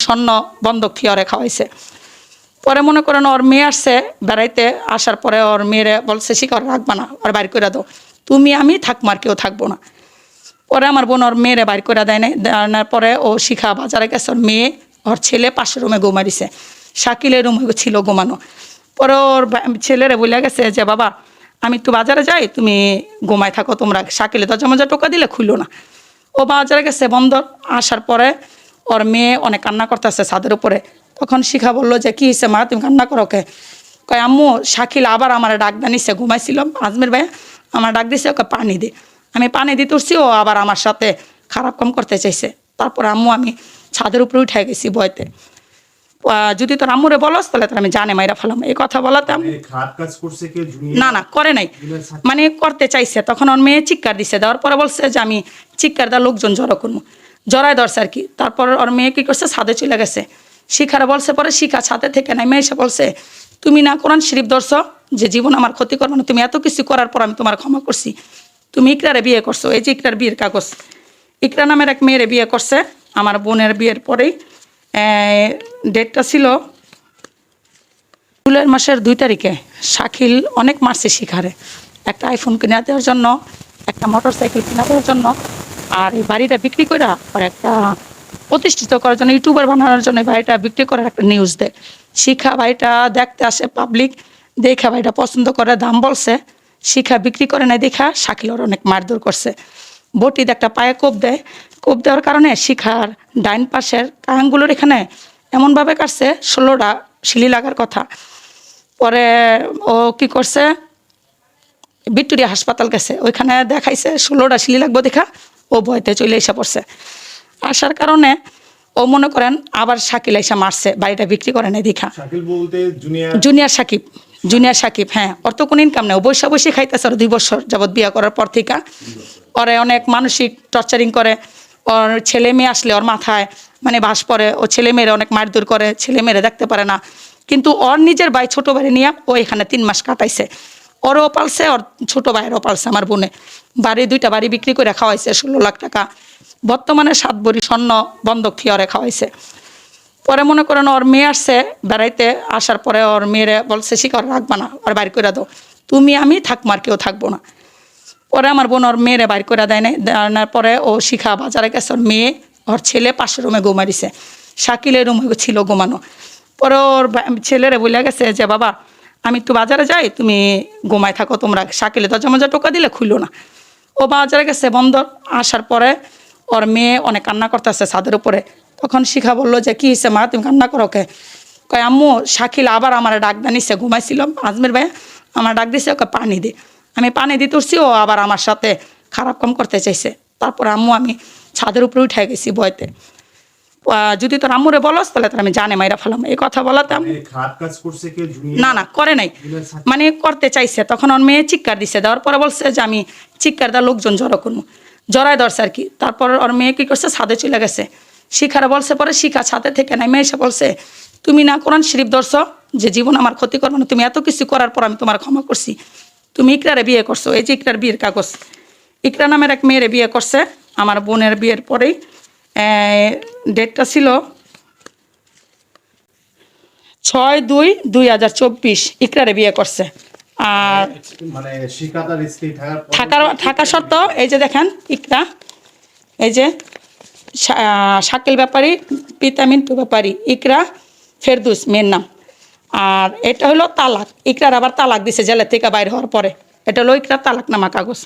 স্বর্ণ বন্ধক থিয়রে খাওয়াইছে। পরে মনে করেন ওর মেয়ে আসছে বেড়াইতে, আসার পরে ওর মেয়েরে বলছে শিখা রাখবা না, ওর বাইর করে দাও, তুমি আমি থাকবো আর কেউ থাকবো না। পরে আমার বোন ওর মেয়েরে বাইর করে দেয় নাই, দেওয়ার পরে ও শিখা বাজারে গেছে, ওর মেয়ে ওর ছেলে পাশের রুমে ঘুমা দিছে, শাকিলের রুমে ছিল ঘুমানো। পরে ওর ছেলেরে বলে গেছে যে বাবা আমি একটু বাজারে যাই, তুমি ঘুমায় থাকো, তোমরা শাকিলে দরজা মজা টোকা দিলে খুললো না। ও বাজারে গেছে বন্দর, আসার পরে ওর মেয়ে অনেক কান্না করতেছে ছাদের উপরে। তখন শিখা বললো যে কী হয়েছে মা, তুমি কান্না করো কে? কয় আম্মু শাকিল আবার আমার ডাক দানিছে, ঘুমাইছিলাম আজমের ভাই আমার ডাক দিছে, ওকে পানি দে। আমি পানি দিতে উঠছি, ও আবার আমার সাথে খারাপ কাম করতে চাইছে। তারপর আম্মু আমি ছাদের উপরে উঠে গেছি বয়তে, যদি তোর আম্মুরে বলস তাহলে তোর আমি জানে মাইরা ফেলাম। এই কথা বলাতে না না করে নাই, মানে করতে চাইছে। তখন ওর মেয়ে চিৎকার দিছে, দেওয়ার পরে বলছে যে আমি চিৎকার দেওয়ার লোকজন জড়ো করবো, জড়ায় ধরছে আর কি। তারপর ওর মেয়ে কী করছে, ছাদে চলে গেছে। শিখারা বলছে, পরে শিখা ছাদে থেকে নেমে এসে বলছে তুমি না কোরআন শরীফ ধরছ যে জীবন আমার ক্ষতি করবে না, তুমি এত কিছু করার পর আমি তোমার ক্ষমা করছি, তুমি ইকরারে বিয়ে করছো, এই যে ইকরার বিয়ের কাগজ। ইকরা নামের এক মেয়েরে বিয়ে করছে আমার বোনের বিয়ের পরেই, ডেটটা ছিল জুলাই মাসের 2 তারিখে। শাকিল অনেক মারছে শিখারে, একটা আইফোন কিনে দেওয়ার জন্য, একটা মোটর সাইকেল কিনে দেওয়ার জন্য, আর এই বাড়িটা বিক্রি করে আর একটা প্রতিষ্ঠিত করার জন্য, ইউটিউবার বানানোর জন্য বাড়িটা বিক্রি করার একটা নিউজ দেয়। শিখা বাড়িটা দেখতে আসে পাবলিক, দেখা বাড়িটা পছন্দ করে, দাম বলছে, শিখা বিক্রি করে নাই দেখা শাকিল ওর অনেক মারধর করছে। বটিতে একটা পায়ে কোপ দেয়, কোপ দেওয়ার কারণে শিখার ডাইন পাশের কাহাঙ্গুলোর এখানে এমনভাবে কাটছে 16টা শিলি লাগার কথা। পরে ও কি করছে, ভিক্টোরিয়া হাসপাতাল গেছে, ওইখানে দেখাইছে 16টা শিলি লাগবো দেখা ও ভয়তে চলে এসে পড়ছে। আসার কারণে ও মনে করেন আবার শাকিল এসে মারছে, বাড়িটা বিক্রি করে নাই দেখা। জুনিয়র সাকিব, জুনিয়র সাকিব, হ্যাঁ। ওর তো কোনো ইনকাম নেই, ও বৈশা বসে খাইতেছে। ওর 2 বছর যাবৎ বিয়ে করার পর থেকে ওরে অনেক মানসিক টর্চারিং করে। ওর ছেলে মেয়ে আসলে ওর মাথায় মানে বাস পড়ে, ও ছেলে মেয়েরা অনেক মারধর করে, ছেলে মেয়েরা দেখতে পারে না। কিন্তু ওর নিজের ভাই ছোটো ভাই নিয়ে ও এখানে 3 মাস কাটাইছে, ওরও পালছে, ওর ছোটো ভাইয়েরও পালছে। আমার বোনে বাড়ি 2টা বাড়ি বিক্রি করে খাওয়াইছে 16 লাখ টাকা, বর্তমানে 7 ভরি স্বর্ণ বন্ধক থিয়রে খাওয়াইছে। পরে মনে করেন ওর মেয়ে আসছে বেড়াইতে, আসার পরে ওর মেয়েরে বলছে শিখা রাখবা না, ওর বাইর করে দাও, তুমি আমি থাকবো আর কেউ থাকবো না। পরে আমার বোন ওর মেয়েরে বাইর করে দেয় নাই, দেওয়ার পরে ও শিখা বাজারে গেছে, ওর মেয়ে ওর ছেলে পাশের রুমে ঘুমা দিছে, শাকিলের রুমে ছিল ঘুমানো। পরে ওর ছেলেরে বলে গেছে যে বাবা আমি একটু বাজারে যাই, তুমি ঘুমায় থাকো, তোমরা শাকিলে দরজা মজা টোকা দিলে খুললো না। ও বাজারে গেছে বন্দর, আসার পরে ওর মেয়ে অনেক কান্না করতেছে ছাদের উপরে। তখন শিখা বললো যে কী হয়েছে মা, তুমি কান্না করো কে? কয় আম্মু শাকিল আবার আমার ডাক দানিছে, ঘুমাইছিলাম আজমের ভাই আমার ডাক দিছে, ওকে পানি দে। আমি পানি দিতে উঠছি, ও আবার আমার সাথে খারাপ কাম করতে চাইছে। তারপর আম্মু আমি ছাদের উপরে উঠে গেছি বয়তে, যদি তোর আম্মুরে বলস তাহলে তোর আমি জানে মাইরা ফেলাম। এই কথা বলাতে না না করে নাই, মানে করতে চাইছে। তখন ওর মেয়ে চিৎকার দিছে, দেওয়ার পরে বলছে যে আমি চিৎকার দেওয়ার লোকজন জড়ো করবো, জড়ায় ধরছে আর কি। তারপর ওর মেয়ে কী করছে, ছাদে চলে গেছে। শিখারা বলছে, পরে শিখা ছাদে থেকে নেমে এসে বলছে তুমি না কোরআন শরীফ ধরছ যে জীবন আমার ক্ষতি করবে না, তুমি এত কিছু করার পর আমি তোমার ক্ষমা করছি, তুমি ইকরারে বিয়ে করছো, এই যে ইকরার বিয়ের কাগজ। ইকরা নামের এক মেয়েরে বিয়ে করছে আমার বোনের বিয়ের পরেই, ডেটটা ছিল 6/2/2024 ইকরারে বিয়ে করছে। আর মানে থাকা সত্ত্বেও এই যে দেখেন ইকরা, এই যে শাকিল ব্যাপারী পিতা মিন্টু ব্যাপারী, ইকরা ফেরদুস মেয়ের নাম। আর এটা হলো তালাক, ইকরার আবার তালাক দিছে জেলের থেকে বাইর হওয়ার পরে, এটা হলো ইকরার তালাক নামা কাগজ।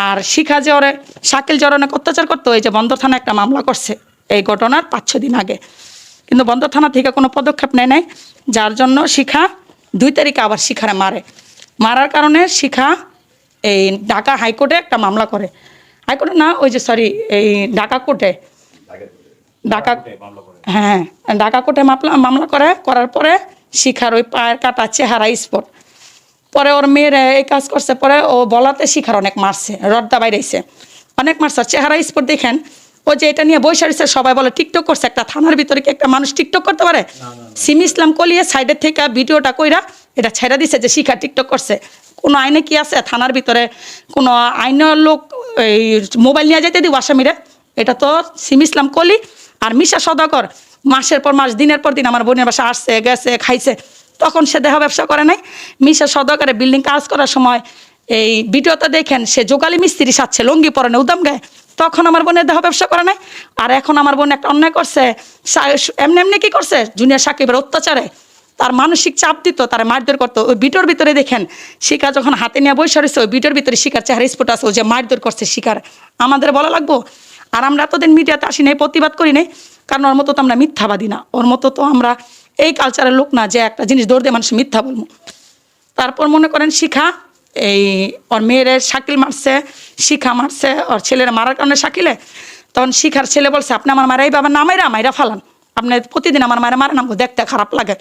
আর শিখা যে ওরে শাকিল যে অনেক অত্যাচার করতো, এই যে বন্দর থানা একটা মামলা করছে এই ঘটনার 5-6 দিন আগে, কিন্তু বন্দর থানা থেকে কোনো পদক্ষেপ নেয় নাই, যার জন্য শিখা 2 তারিখে আবার শিখারে মারার কারণে শিখা এই ঢাকা হাইকোর্টে একটা মামলা করে, হাইকোর্টে না ওই যে সরি এই ঢাকা কোর্টে, ঢাকা হ্যাঁ ঢাকা কোর্টে মামলা করার পরে শিখার ওই পায়ের কাটা চেহারা স্পট। পরে ওর মেয়ের এই কাজ করছে, পরে ও বলাতে শিখার অনেক মারছে, রড্ডা বাইরেছে অনেক মারছে। চেহারা স্পট দেখেন, ও যে এটা নিয়ে বসে রয়েছে, সবাই বলে টিকটক করছে। একটা থানার ভিতরে কি একটা মানুষ টিকটক করতে পারে? সিমি ইসলাম কলিয়ে সাইডের থেকে ভিডিওটা কইরা এটা ছেড়ে দিছে যে শিখা টিকটক করছে। কোনো আইনে কি আছে থানার ভিতরে কোনো আইনের লোক এই মোবাইল নিয়ে যেতে দিব আসামিরা? এটা তো সিমি ইসলাম কলি আর মিশা সদাগর মাসের পর মাস দিনের পর দিন আমার বোনের বাসা আসছে গেছে খাইছে, তখন সে দেহ ব্যবসা করে নাই। মিশা সদকারে বিল্ডিং কাজ করার সময় এই ভিডিওতে দেখেন সে যোগালি মিস্ত্রি সাজছে, লুঙ্গি পরে না, উদাম গায়ে, তখন আমার বোনের দেহ ব্যবসা করে নাই। আর এখন আমার বোন একটা অন্যায় করছে, এমনি এমনি কি করছে, জুনিয়র সাকিবের অত্যাচারে তার মানসিক চাপ দিত, তার মারধর করতো। ওই ভিডিওর ভিতরে দেখেন শিখা যখন হাতে নিয়ে বসে রয়েছে, ওই ভিডিওর ভিতরে শিখার চেহারা স্ফুট আছে, ও যে মারধর করছে শিখার। আমাদের বলা লাগবো? আর আমরা এতদিন মিডিয়াতে আসি নাই, প্রতিবাদ করি নাই, কারণ ওর মতো তো আমরা মিথ্যাবাদী না, ওর মতো তো আমরা এই কালচারের লোক না যে একটা জিনিস দৌড় দিয়ে মানুষ মিথ্যা বলবো। তারপর মনে করেন শিখা এই ওর মেয়েরে শাকিল মারছে, শিখা মারছে, ওর ছেলেরা মারার কারণে শাকিলে, তখন শিখার ছেলে বলছে আপনি আমার মারাই বাবা না মাইরা ফালান, আপনি প্রতিদিন আমার মায়েরা মারেন, আমাকে দেখতে খারাপ লাগে।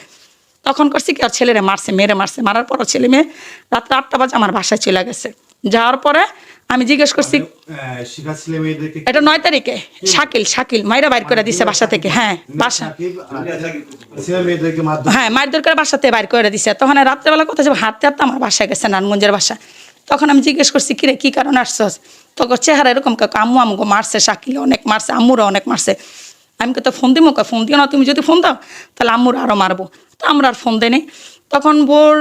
তখন করছি কি, আর ছেলেরে মারছে, মেয়েরে মারছে, মারার পর ছেলে মেয়ে রাত্রে 8টা বাজে আমার বাসায় চলে গেছে। যাওয়ার পরে আমি জিজ্ঞেস করছি, এটা 9 তারিখে শাকিল মাইরা বাইর করে দিছে বাসা থেকে। হ্যাঁ বাসা, হ্যাঁ মারধর করে বাসাতে বাইর করে দিছে। তখন রাত্রেবেলা কথা যাবো হাঁটতে হাঁটতে আমার বাসায় গেছে, নারায়ণগঞ্জের বাসা। তখন আমি জিজ্ঞেস করছি কিরে কি কারণে আসছস, তখন চেহারা এরকম আম্মু আমাকে মারছে, শাকিল অনেক মারছে, আম্মুরা অনেক মারছে। আমি তো ফোন দিব, ফোন দিও না, তুমি যদি ফোন দাও তাহলে আম্মুর আরও মারবো। তো আমরা আর ফোন দিই। তখন ভোর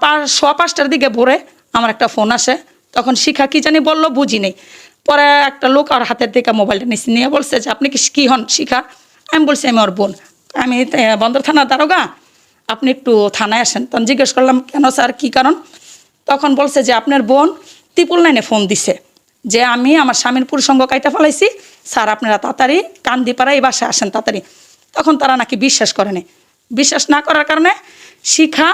5:15টার দিকে ভোরে আমার একটা ফোন আসে, তখন শিখা কি জানি বললো বুঝি নেই। পরে একটা লোক আর হাতের দিকে মোবাইলটা নিচে নিয়ে বলছে যে আপনি কি হন শিখা? আমি বলছি আমি ওর বোন, আমি বন্দর থানার দারোগা, আপনি একটু থানায় আসেন। তখন জিজ্ঞেস করলাম কেন স্যার, কী কারণ? তখন বলছে যে আপনার বোন 999 ফোন দিছে যে আমি আমার স্বামীর পুরুষঙ্গ কাইটা ফেলাইছি, স্যার আপনারা তাড়াতাড়ি কান্দিপাড়া এই বাসায় আসেন তাড়াতাড়ি। তখন তারা নাকি বিশ্বাস করেনি। বিশ্বাস না করার কারণে শিখা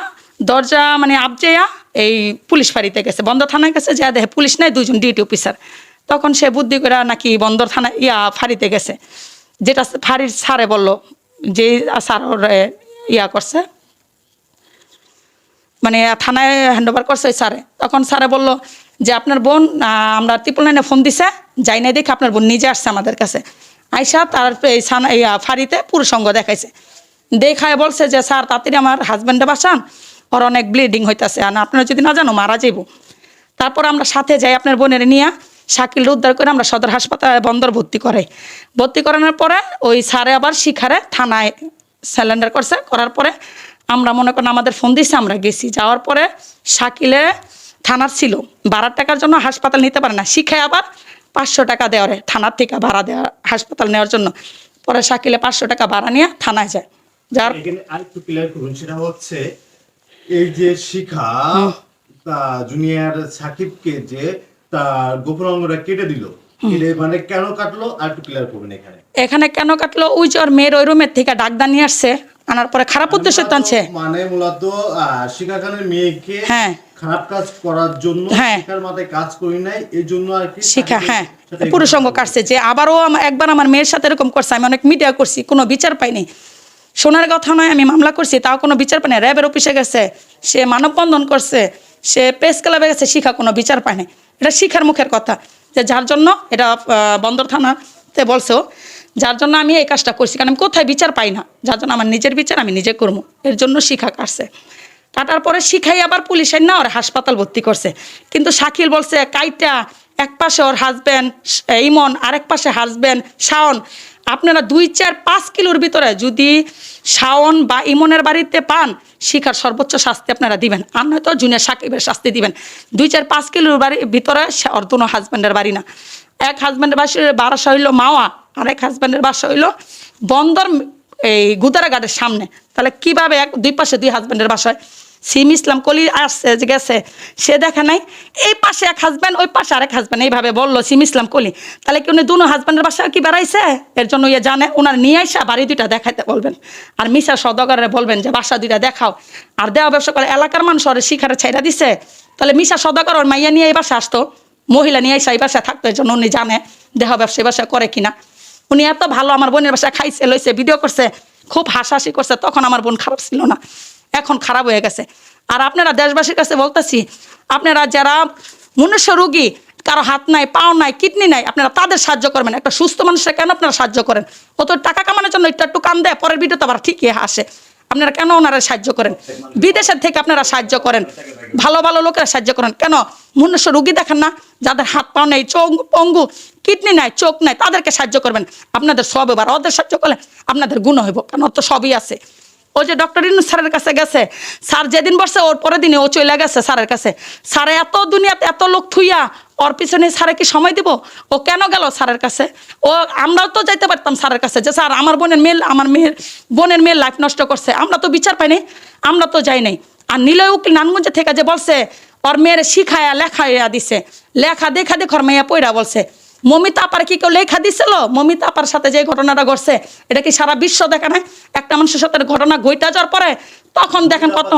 দরজা মানে আবজেয়া এই পুলিশ ফাঁড়িতে গেছে, বন্দর থানায় গেছে, যা দেখে পুলিশ নাই, 2জন ডিউটি অফিসার। তখন সে বুদ্ধি করে নাকি বন্দর থানা ফাঁড়িতে গেছে, যেটা ফাঁড়ির স্যারে বললো যে স্যার ওর করছে, মানে থানায় হ্যান্ডওভার করছে ওই স্যারে। তখন স্যারে বললো যে আপনার বোন আমরা 999 ফোন দিছে, যাই নাই দেখে আপনার বোন নিজে আসছে আমাদের কাছে, আইসা তার এই ফাঁড়িতে পুরুষঙ্গ দেখাইছে। দেখায় বলছে যে স্যার তাড়াতাড়ি আমার হাজব্যান্ডে বাসান, ওর অনেক ব্লিডিং হইতেছে, আর আপনারা যদি না জানো মারা যাইব। তারপর আমরা সাথে যাই আপনার বোনের নিয়ে শাকিল উদ্ধার করে আমরা সদর হাসপাতালে বন্দর ভর্তি করানোর পরে ওই স্যারে আবার শিখারে থানায় স্যালেন্ডার করছে। করার পরে আমরা মনে করেন আমাদের ফোন দিয়েছে, আমরা গেছি। যাওয়ার পরে শাকিলে থানার ছিল ভাড়ার টাকার জন্য হাসপাতাল নিতে পারে না, শিখায় আবার 500 টাকা দেওয়ারে থানার থেকে ভাড়া দেওয়া হাসপাতাল নেওয়ার জন্য। পরে শাকিলে 500 টাকা ভাড়া নিয়ে থানায় যায়। যার আরেকটু ক্লিয়ার করুন, সেটা হচ্ছে এই যে শিখা জুনিয়র সাকিবকে যে তার গোপন অঙ্গটা কেটে দিল, মানে কেন কাটলো আর একটু ক্লিয়ার করুন। এখানে কেন কাটলো, ওই যে ওর মেয়ের ওই রুমের থেকে ডাকদা নিয়ে আসছে, আনার পরে খারাপ উদ্দেশ্যে টানছে, মানে মূলত শিখা খানের মেয়েকে খারাপ কাজ করার জন্য শিখার মাথায় কাজ করি নাই, এই জন্য আর কি শিখা পুরুষঙ্গ কাটছে। যে আবারও একবার আমার মেয়ের সাথে এরকম করছে, আমি অনেক মিডিয়া করছি, কোনো বিচার পাইনি। শোনার কথা নয়, আমি মামলা করছি, তাও কোনো বিচার পাইনি। র্যাবের অফিসে গেছে, সে মানববন্ধন করছে, সে প্রেস ক্লাবে গেছে, শিখা কোনো বিচার পায়নি। এটা শিখার মুখের কথা, যে যার জন্য এটা বন্দর থানাতে বলছো, যার জন্য আমি এই কাজটা করছি, কারণ আমি কোথায় বিচার পাই না, যার জন্য আমার নিজের বিচার আমি নিজে করবো, এর জন্য শিখা কাটছে। কাটার পরে শিখাই আবার পুলিশের না ওর হাসপাতাল ভর্তি করছে। কিন্তু শাকিল বলছে কাইটা এক পাশে ওর হাজব্যান্ড ইমন, আরেক পাশে হাজব্যান্ড শাওন, আপনারা 2-4-5 কিলোর ভিতরে যদি শাওন বা ইমনের বাড়িতে পান, শিখার সর্বোচ্চ শাস্তি আপনারা দিবেন, আর নয়তো জুনিয়র সাকিবের শাস্তি দিবেন। 2-4-5 কিলোর বাড়ির ভিতরে ওর দুনো হাজব্যান্ডের বাড়ি না, এক হাজব্যান্ডের বাসা হইলো মাওয়া, আরেক হাজব্যান্ডের বাসা হইলো বন্দর এই গুদারাঘাটের সামনে। তাহলে কীভাবে দুই পাশে 2 হাজব্যান্ডের বাসায়? সিম ইসলাম কলি আসছে যে গেছে, সে দেখে নাই এই পাশে এক হাজব্যান্ড ওই পাশে আরেক হাজব্যান্ড, এইভাবে বললো সিম ইসলাম কলি। তাহলে কি উনি দুনো হাজব্যান্ডের বাসায় কি বেড়াইছে? এর জন্য ইয়ে জানে, ওনার নিয়ে আসা বাড়ি 2টা দেখাইতে বলবেন, আর মিশা সদাগরে বলবেন যে বাসা 2টা দেখাও। আর দেওয়া ব্যবসা করে এলাকার মানুষ ওর শিখারে ছাইরা দিছে, তাহলে মিশা সদাগর ওর মাইয়া নিয়ে এই বাসা আসতো, মহিলা নিয়ে আসা এই বাসায় থাকতো, এর জন্য উনি জানে দেহ ব্যবসা এই বাসায় করে কিনা। উনি এত ভালো আমার বোনের বাসায় খাইছে লইছে, ভিডিও করছে, খুব হাসাহাসি করছে, তখন আমার বোন খারাপ ছিল না, এখন খারাপ হয়ে গেছে। আর আপনারা দেশবাসীর কাছে বলতেছি, আপনারা যারা মনুষ্য রোগী, কারো হাত নাই, পাও নাই, কিডনি নাই, আপনারা তাদের সাহায্য করবেন। একটা সুস্থ মানুষের কেন আপনারা সাহায্য করেন? অত টাকা কামানোর জন্য একটু কান দেয়, পরের ভিডিওতে আবার ঠিকই হাসে। আপনারা কেন ওনারা সাহায্য করেন? বিদেশের থেকে আপনারা সাহায্য করেন, ভালো ভালো লোকেরা সাহায্য করেন, কেন মনুষ্য রোগী দেখেন না, যাদের হাত পাও নেই, পঙ্গু, কিডনি নাই, চোখ নাই, তাদেরকে সাহায্য করবেন, আপনাদের সব এবার ওদের সাহায্য করলে আপনাদের গুণ হইব, কারণ ওর তো সবই আছে। ও যে ডক্টর ইউনূস স্যারের কাছে গেছে, স্যার যেদিন বসছে ওর পরের দিনে ও চলে গেছে স্যারের কাছে। স্যারে এত দুনিয়াতে এত লোক থুইয়া ওর পিছনে স্যারে কি সময় দিব? ও কেন গেল স্যারের কাছে? ও আমরাও তো যাইতে পারতাম স্যারের কাছে, যে স্যার আমার বোনের মেয়ের লাইফ নষ্ট করছে, আমরা তো বিচার পাইনি, আমরা তো যাই নাই। আর নিলয় উকিল নানগঞ্জে থেকে যে বলছে ওর মেয়ের শিখায়া লেখাইয়া দিছে, লেখা দেখা দেখর মেয়া পইরা বলছে। মমিতা আপার কি কেউ লেখা দিছিল? মমিতা আপার সাথে যে ঘটনাটা ঘটছে এটা কি সারা বিশ্ব দেখে না? একটা মানুষের সাথে ঘটনা ঘইটা যাওয়ার পরে তখন দেখেন কত,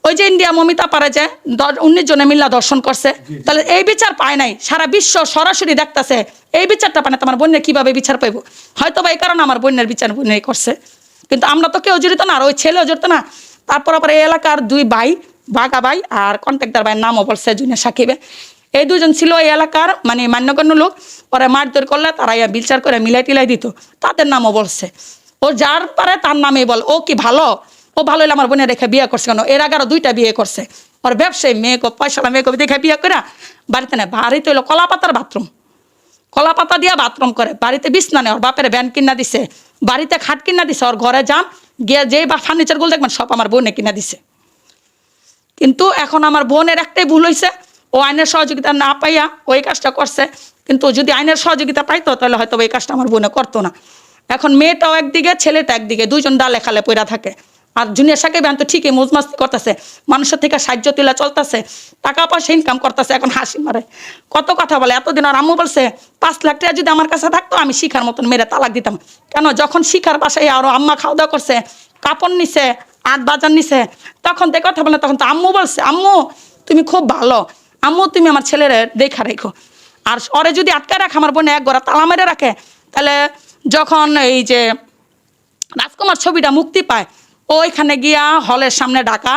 ওই যে ইন্ডিয়া মমিতা পারে যে 19 জনে মিল্লা দর্শন করছে, তাহলে এই বিচার পায় নাই, সারা বিশ্ব সরাসরি দেখতেছে, এই বিচারটা পায় না, তোমার বোনের কিভাবে বিচার পাইব? হয়তো বা এই কারণে আমার বোনের বিচার বোনেই করছে, কিন্তু আমরা তো কেউ জড়িত না, আর ওই ছেলেও জড়িত না। তারপর আবার এই এলাকার 2 ভাই, বাঘা ভাই আর কন্ট্রাক্টর ভাইয়ের নামও বলছে জুনিয়র সাকিবে, এই 2 জন ছিল এই এলাকার মানে মান্যগণ্য লোক, পরে মারধর করলে তারা বিচার করে মিলাই টিলাই দিত, তাদের নামও বলছে। ও যার পারে তার নামেই বল। ও কি ভালো? ও ভালো হলে আমার বোনের রেখে বিয়ে করছে কেন? এর আগে আরো 2টা বিয়ে করছে। ওর ব্যবসায়ী মেয়েকে পয়সালা মেয়েকে দেখে বিয়ে করে বাড়িতে নেয়, বাড়িতে হইলো কলা পাতার বাথরুম, কলা পাতা দিয়া বাথরুম করে, বাড়িতে বিছনা নেই, ওর বাপের ভ্যান কিনা দিছে, বাড়িতে খাট কিনা দিছে, ওর ঘরে যান গিয়ে যেই বা ফার্নিচারগুলো দেখবেন সব আমার বোনে কিনা দিছে। কিন্তু এখন আমার বোনের একটাই ভুল হয়েছে, ও আইনের সহযোগিতা না পাইয়া ওই কাজটা করছে, কিন্তু যদি আইনের সহযোগিতা পাইতো তাহলে হয়তো এই কাজটা আমার বোনে করতো না। এখন মেয়েটাও একদিকে, ছেলেটা একদিকে, 2 জন ডালে খালে পইরা থাকে। আর জুনিয়র সাকিব তো ঠিকই মজমাস্তি করতেছে, মানুষের থেকে সাহায্য তুলে চলতেছে, টাকা পয়সা ইনকাম করতেছে, এখন হাসি মারে, কত কথা বলে। এতদিন আর আম্মু বলছে 5 লাখ টাকা যদি আমার কাছে থাকতো আমি শিখার মতন মেরে তালাক দিতাম। কেন? যখন শিখার বাসায় আরো আম্মা খাওয়া দাওয়া করছে, কাপড় নিছে, 8 বাজার নিছে, তখন দেখে কথা বলে, তখন তো আম্মু বলছে, আম্মু তুমি খুব ভালো, আম্মু তুমি আমার ছেলের দেখা রেখো। আর ওরে যদি আটকে রাখে, আমার বোনে এক ঘরে তালা মেরে রাখে, তাহলে যখন এই যে রাজকুমার ছবিটা মুক্তি পায়, ওইখানে গিয়া হলের সামনে ডাকা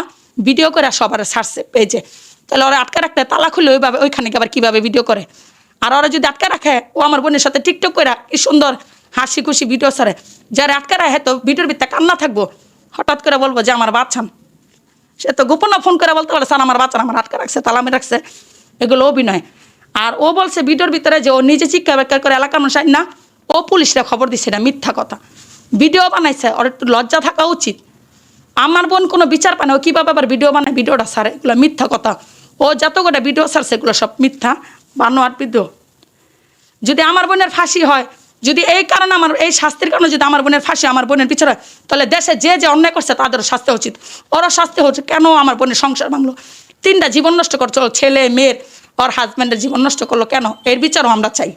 ভিডিও করে সবার ছাড়ছে পেজে, তাহলে ওরা আটকে রাখতে তালা খুলে ওইভাবে ওইখানে গিয়ে আবার কীভাবে ভিডিও করে? আর ওরা যদি আটকে রাখে, ও আমার বোনের সাথে টিকটক করে কি সুন্দর হাসি খুশি ভিডিও ছাড়ে, যারা আটকে রাখে তো ভিডিওর ভিতরে কান্না থাকবো, হঠাৎ করে বলবো যে আমার বাচ্চান, সে তো গোপনে ফোন করে বলতে পারে স্যার আমার বাচ্চারা আমার আটকে রাখছে, তালামে রাখছে, এগুলো অভিনয়। আর ও বলছে ভিডিওর ভিতরে যে ও নিজে চিৎকার বাক্কার করে এলাকার মানুষ না, ও পুলিশরা খবর দিচ্ছে, এটা মিথ্যা কথা। ভিডিও বানাইছে, ওর একটু লজ্জা থাকা উচিত। আমার বোন কোনো বিচার পায় না, ও কীভাবে আবার ভিডিও বানায়, ভিডিওটা ছাড়ে, এগুলো মিথ্যা কথা। ও যত কটা ভিডিও ছাড়ছে এগুলো সব মিথ্যা বানোয়ার ভিডিও। যদি আমার বোনের ফাঁসি হয়, যদি এই কারণে আমার এই শাস্তির কারণে যদি আমার বোনের ফাঁসি আমার বোনের পিছনে, তাহলে দেশে যে যে অন্যায় করছে তাদেরও শাস্তি উচিত। ওরা শাস্তি হচ্ছে কেন আমার বোনের সংসার ভাঙলো, 3টা জীবন নষ্ট করছো, ছেলে মেয়ের, ওর হাজব্যান্ডের জীবন নষ্ট করলো কেন? এর বিচারও আমরা চাই।